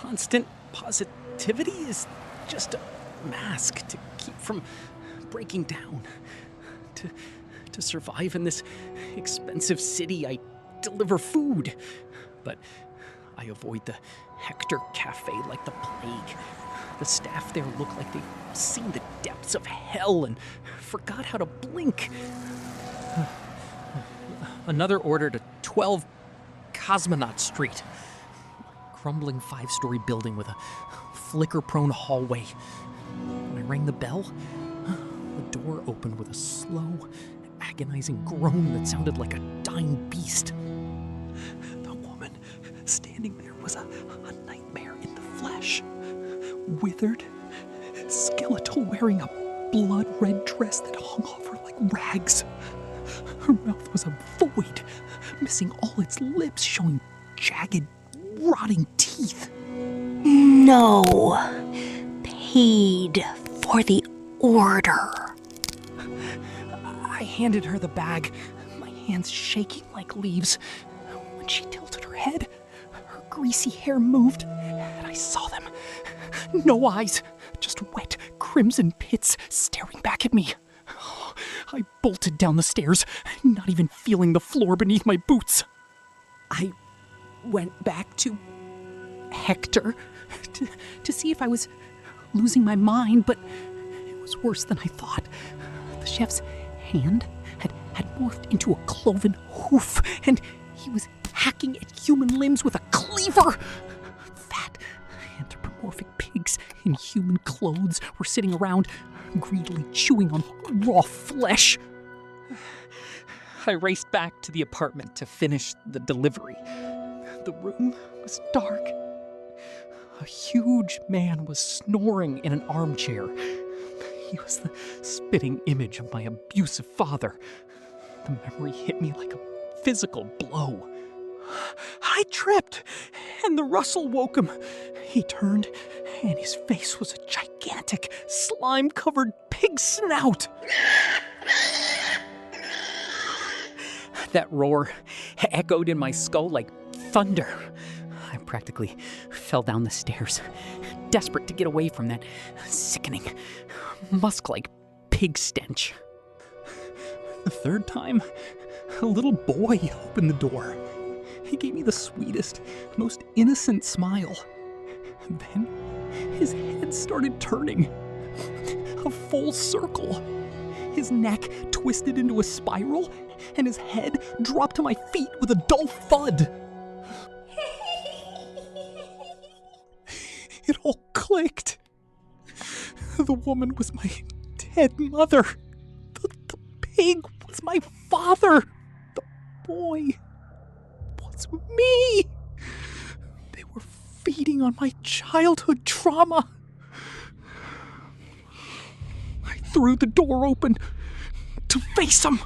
constant positivity is just a mask to keep from breaking down. To survive in this expensive city, I deliver food. But I avoid the Hector Cafe like the plague. The staff there look like they've seen the depths of hell and forgot how to blink. Another order to 12 Cosmonaut Street. Crumbling 5-story building with a flicker-prone hallway. When I rang the bell, the door opened with a slow, agonizing groan that sounded like a dying beast. The woman standing there was a nightmare in the flesh. Withered, skeletal, wearing a blood-red dress that hung off her like rags. Her mouth was a void, missing all its lips, showing jagged, rotting teeth. No. Paid for the order. I handed her the bag, my hands shaking like leaves. When she tilted her head, her greasy hair moved, and I saw them. No eyes, just wet, crimson pits staring back at me. I bolted down the stairs, not even feeling the floor beneath my boots. I went back to Hector to see if I was losing my mind, but it was worse than I thought. The chef's hand had morphed into a cloven hoof, and he was hacking at human limbs with a cleaver. Fat, anthropomorphic pigs in human clothes were sitting around, greedily chewing on raw flesh. I raced back to the apartment to finish the delivery. The room was dark. A huge man was snoring in an armchair. He was the spitting image of my abusive father. The memory hit me like a physical blow. I tripped, and the rustle woke him. He turned, and his face was a gigantic, slime-covered pig snout. That roar echoed in my skull like thunder. I practically fell down the stairs, desperate to get away from that sickening, musk-like pig stench. The third time, a little boy opened the door. He gave me the sweetest, most innocent smile. Then his head started turning, a full circle. His neck twisted into a spiral, and his head dropped to my feet with a dull thud. It all clicked. The woman was my dead mother. The pig was my father. The boy was me. They were feeding on my childhood trauma. I threw the door open to face him.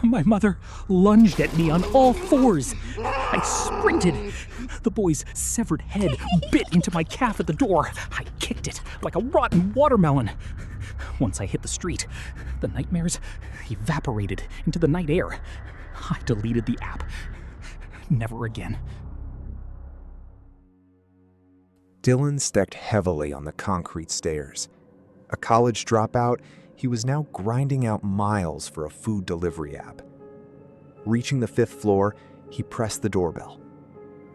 My mother lunged at me on all fours. I sprinted. The boy's severed head bit into my calf at the door. I kicked it like a rotten watermelon. Once I hit the street, the nightmares evaporated into the night air. I deleted the app. Never again. Dylan stepped heavily on the concrete stairs. A college dropout, he was now grinding out miles for a food delivery app. Reaching the 5th floor, he pressed the doorbell.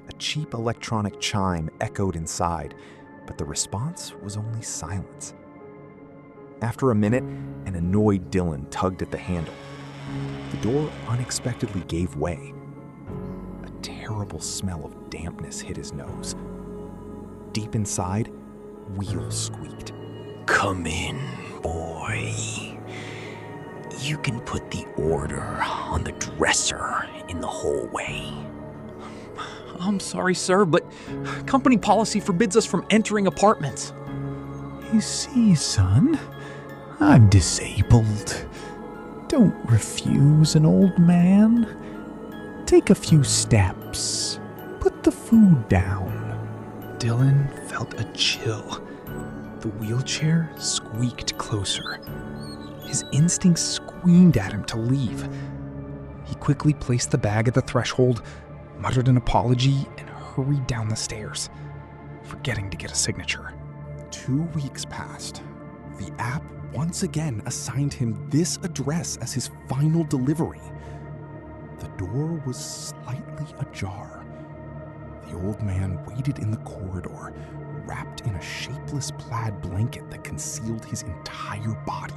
A cheap electronic chime echoed inside, but the response was only silence. After a minute, an annoyed Dylan tugged at the handle. The door unexpectedly gave way. A terrible smell of dampness hit his nose. Deep inside, wheels squeaked. Come in, boy. You can put the order on the dresser in the hallway. I'm sorry, sir, but company policy forbids us from entering apartments. You see, son, I'm disabled. Don't refuse an old man. Take a few steps. Put the food down. Dylan felt a chill. The wheelchair squeaked closer. His instincts screamed at him to leave. He quickly placed the bag at the threshold, muttered an apology, and hurried down the stairs, forgetting to get a signature. 2 weeks passed. The app once again assigned him this address as his final delivery. The door was slightly ajar. The old man waited in the corridor, wrapped in a shapeless plaid blanket that concealed his entire body.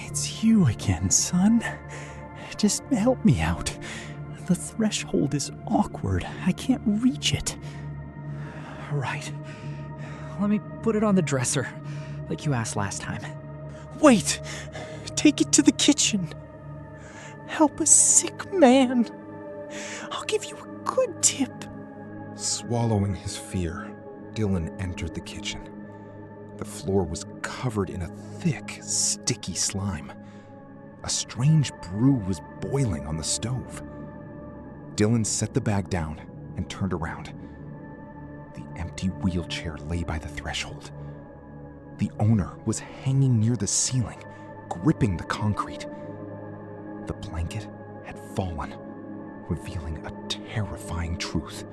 It's you again, son. Just help me out. The threshold is awkward. I can't reach it. Right. Let me put it on the dresser, like you asked last time. Wait! Take it to the kitchen. Help a sick man. I'll give you a good tip. Swallowing his fear, Dylan entered the kitchen. The floor was covered in a thick, sticky slime. A strange brew was boiling on the stove. Dylan set the bag down and turned around. The empty wheelchair lay by the threshold. The owner was hanging near the ceiling, gripping the concrete. The blanket had fallen, revealing a terrifying truth.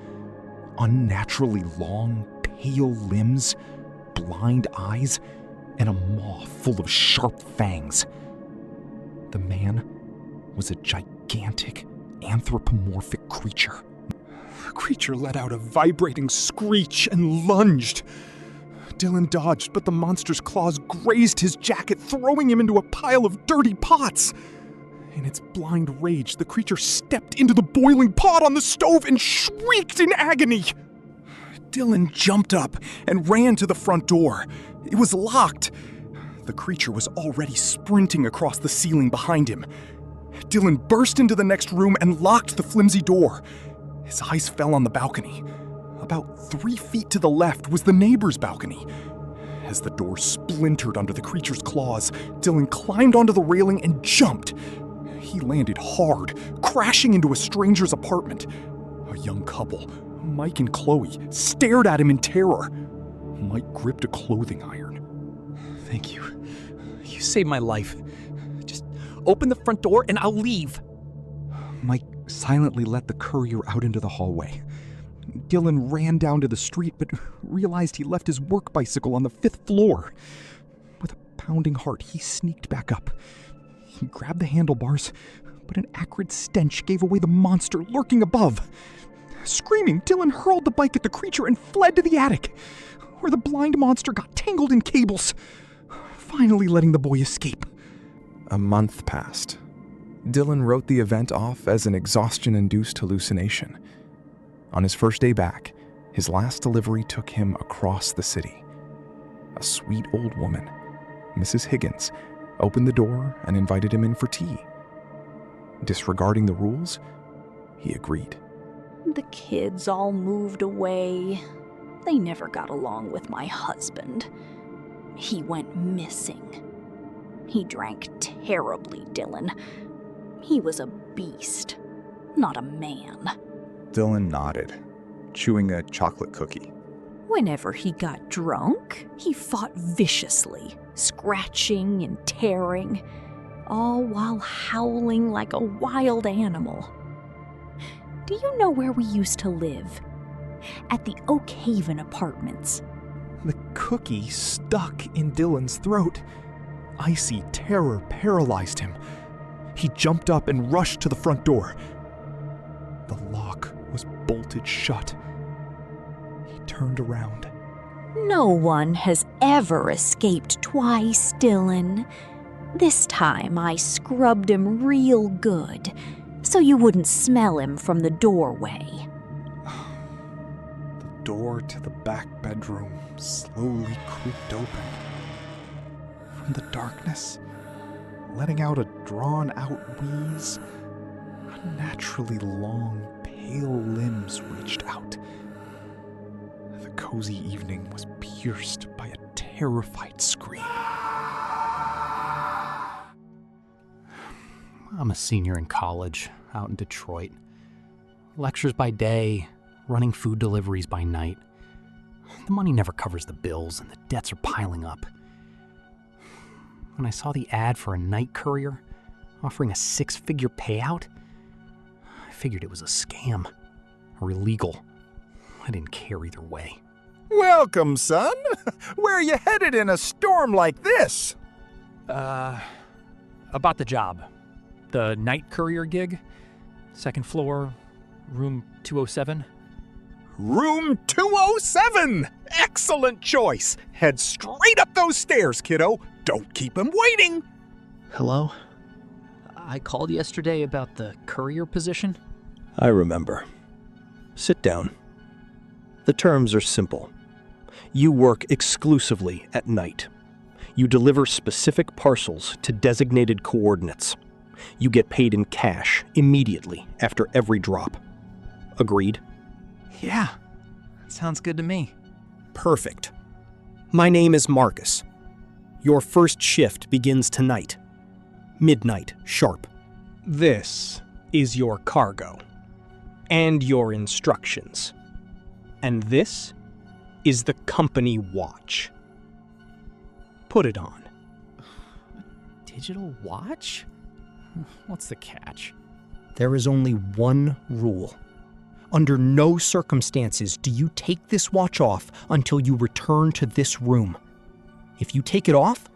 Unnaturally long, pale limbs, blind eyes, and a maw full of sharp fangs. The man was a gigantic, anthropomorphic creature. The creature let out a vibrating screech and lunged. Dylan dodged, but the monster's claws grazed his jacket, throwing him into a pile of dirty pots. In its blind rage, the creature stepped into the boiling pot on the stove and shrieked in agony. Dylan jumped up and ran to the front door. It was locked. The creature was already sprinting across the ceiling behind him. Dylan burst into the next room and locked the flimsy door. His eyes fell on the balcony. About 3 feet to the left was the neighbor's balcony. As the door splintered under the creature's claws, Dylan climbed onto the railing and jumped. He landed hard, crashing into a stranger's apartment. A young couple, Mike and Chloe, stared at him in terror. Mike gripped a clothing iron. Thank you. You saved my life. Just open the front door and I'll leave. Mike silently let the courier out into the hallway. Dylan ran down to the street, but realized he left his work bicycle on the 5th floor. With a pounding heart, he sneaked back up. He grabbed the handlebars, but an acrid stench gave away the monster lurking above. Screaming, Dylan hurled the bike at the creature and fled to the attic, where the blind monster got tangled in cables, finally letting the boy escape. A month passed. Dylan wrote the event off as an exhaustion-induced hallucination. On his first day back, his last delivery took him across the city. A sweet old woman, Mrs. Higgins, opened the door and invited him in for tea. Disregarding the rules, he agreed. The kids all moved away. They never got along with my husband. He went missing. He drank terribly, Dylan. He was a beast, not a man. Dylan nodded, chewing a chocolate cookie. Whenever he got drunk, he fought viciously, scratching and tearing, all while howling like a wild animal. Do you know where we used to live? At the Oak Haven Apartments. The cookie stuck in Dylan's throat. Icy terror paralyzed him. He jumped up and rushed to the front door. The lock was bolted shut. He turned around. No one has ever escaped twice, Dylan. This time I scrubbed him real good, so you wouldn't smell him from the doorway. The door to the back bedroom slowly creaked open. From the darkness, letting out a drawn-out wheeze, unnaturally long, pale limbs reached out. The cozy evening was pierced by a terrified scream. I'm a senior in college, out in Detroit. Lectures by day, running food deliveries by night. The money never covers the bills, and the debts are piling up. When I saw the ad for a night courier offering a 6-figure payout, I figured it was a scam or illegal. I didn't care either way. Welcome, son. Where are you headed in a storm like this? About the job. The night courier gig. Second floor, room 207. Room 207! Excellent choice. Head straight up those stairs, kiddo. Don't keep him waiting. Hello? I called yesterday about the courier position. I remember. Sit down. The terms are simple. You work exclusively at night. You deliver specific parcels to designated coordinates. You get paid in cash immediately after every drop. Agreed? Yeah, sounds good to me. Perfect. My name is Marcus. Your first shift begins tonight. Midnight, sharp. This is your cargo. And your instructions. And this is the company watch. Put it on. Digital watch? What's the catch? There is only one rule. Under no circumstances do you take this watch off until you return to this room. If you take it off,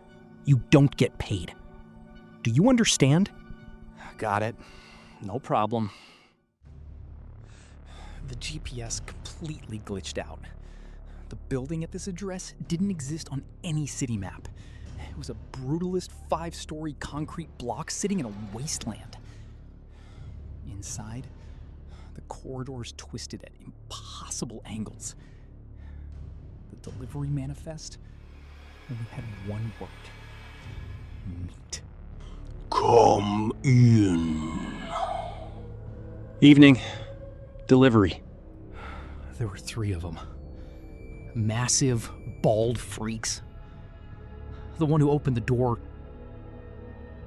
you don't get paid. Do you understand? Got it. No problem. The GPS completely glitched out. The building at this address didn't exist on any city map. It was a brutalist 5-story concrete block sitting in a wasteland. Inside, the corridors twisted at impossible angles. The delivery manifest only had one word. Meat. Come in. Evening. Delivery. There were 3 of them. Massive, bald freaks. The one who opened the door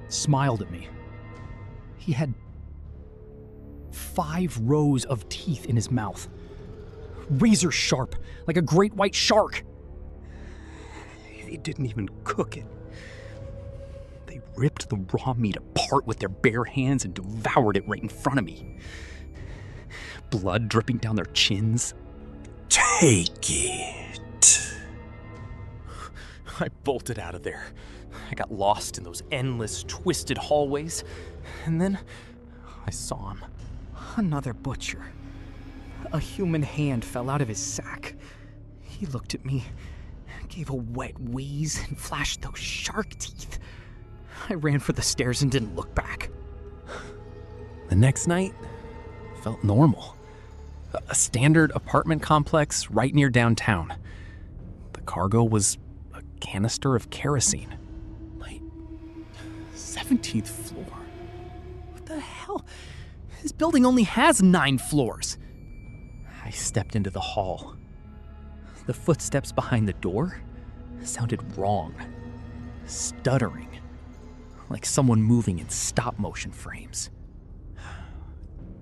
smiled at me. He had 5 rows of teeth in his mouth. Razor sharp, like a great white shark. They didn't even cook it. They ripped the raw meat apart with their bare hands and devoured it right in front of me. Blood dripping down their chins. Take it. I bolted out of there. I got lost in those endless, twisted hallways. And then I saw him. Another butcher. A human hand fell out of his sack. He looked at me, gave a wet wheeze, and flashed those shark teeth. I ran for the stairs and didn't look back. The next night felt normal. A standard apartment complex right near downtown. The cargo was a canister of kerosene. My 17th floor? What the hell? This building only has 9 floors. I stepped into the hall. The footsteps behind the door sounded wrong, stuttering, like someone moving in stop-motion frames.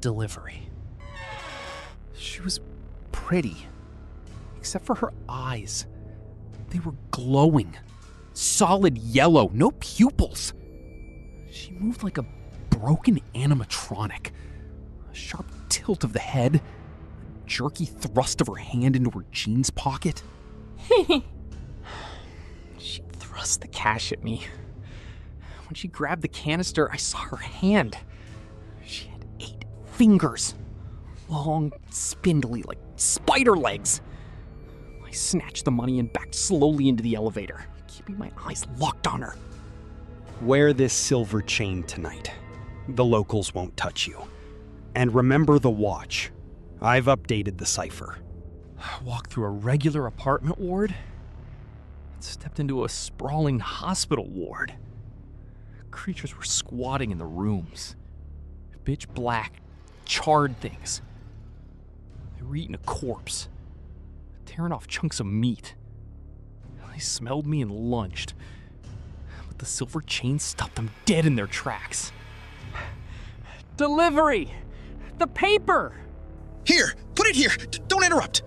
Delivery. She was pretty, except for her eyes. They were glowing, solid yellow, no pupils. She moved like a broken animatronic. A sharp tilt of the head, a jerky thrust of her hand into her jeans pocket. She thrust the cash at me. When she grabbed the canister, I saw her hand. She had 8 fingers. Long, spindly, like spider legs. I snatched the money and backed slowly into the elevator, keeping my eyes locked on her. Wear this silver chain tonight. The locals won't touch you. And remember the watch. I've updated the cipher. I walked through a regular apartment ward and stepped into a sprawling hospital ward. Creatures were squatting in the rooms. Pitch black, charred things. They were eating a corpse, tearing off chunks of meat. They smelled me and lunged, but the silver chain stopped them dead in their tracks. Delivery! The paper! Here, put it here. Don't interrupt.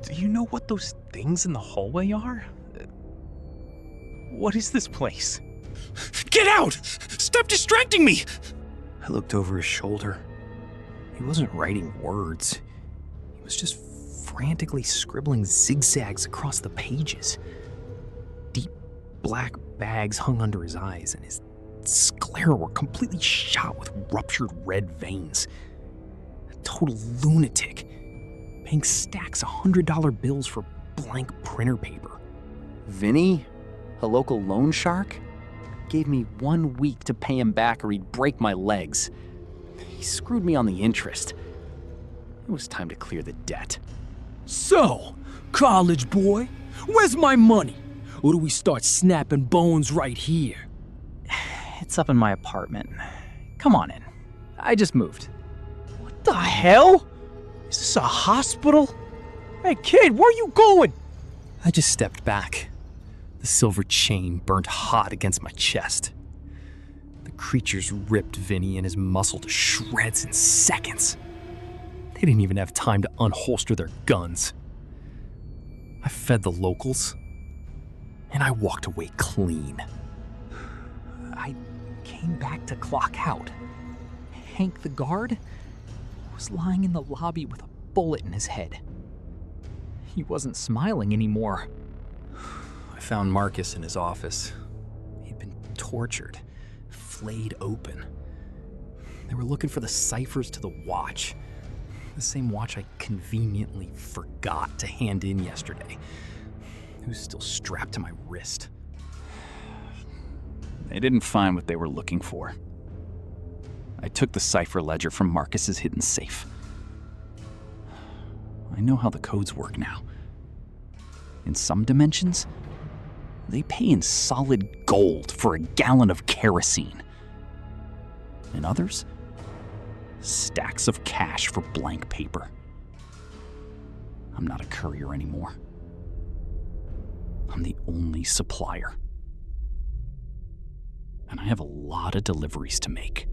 Do you know what those things in the hallway are? What is this place? Get out! Stop distracting me! I looked over his shoulder. He wasn't writing words. He was just frantically scribbling zigzags across the pages. Deep black bags hung under his eyes, and his sclera were completely shot with ruptured red veins. A total lunatic, paying stacks of $100 bills for blank printer paper. Vinny, a local loan shark, gave me 1 week to pay him back or he'd break my legs. He screwed me on the interest. It was time to clear the debt. So, college boy, where's my money? Or do we start snapping bones right here? It's up in my apartment. Come on in. I just moved. What the hell? Is this a hospital? Hey kid, where you going? I just stepped back. The silver chain burnt hot against my chest. The creatures ripped Vinny and his muscle to shreds in seconds. They didn't even have time to unholster their guns. I fed the locals, and I walked away clean. I came back to clock out. Hank the guard was lying in the lobby with a bullet in his head. He wasn't smiling anymore. I found Marcus in his office. He'd been tortured, flayed open. They were looking for the ciphers to the watch. The same watch I conveniently forgot to hand in yesterday. It was still strapped to my wrist. They didn't find what they were looking for. I took the cipher ledger from Marcus's hidden safe. I know how the codes work now. In some dimensions, they pay in solid gold for a gallon of kerosene. In others, stacks of cash for blank paper. I'm not a courier anymore. I'm the only supplier. And I have a lot of deliveries to make.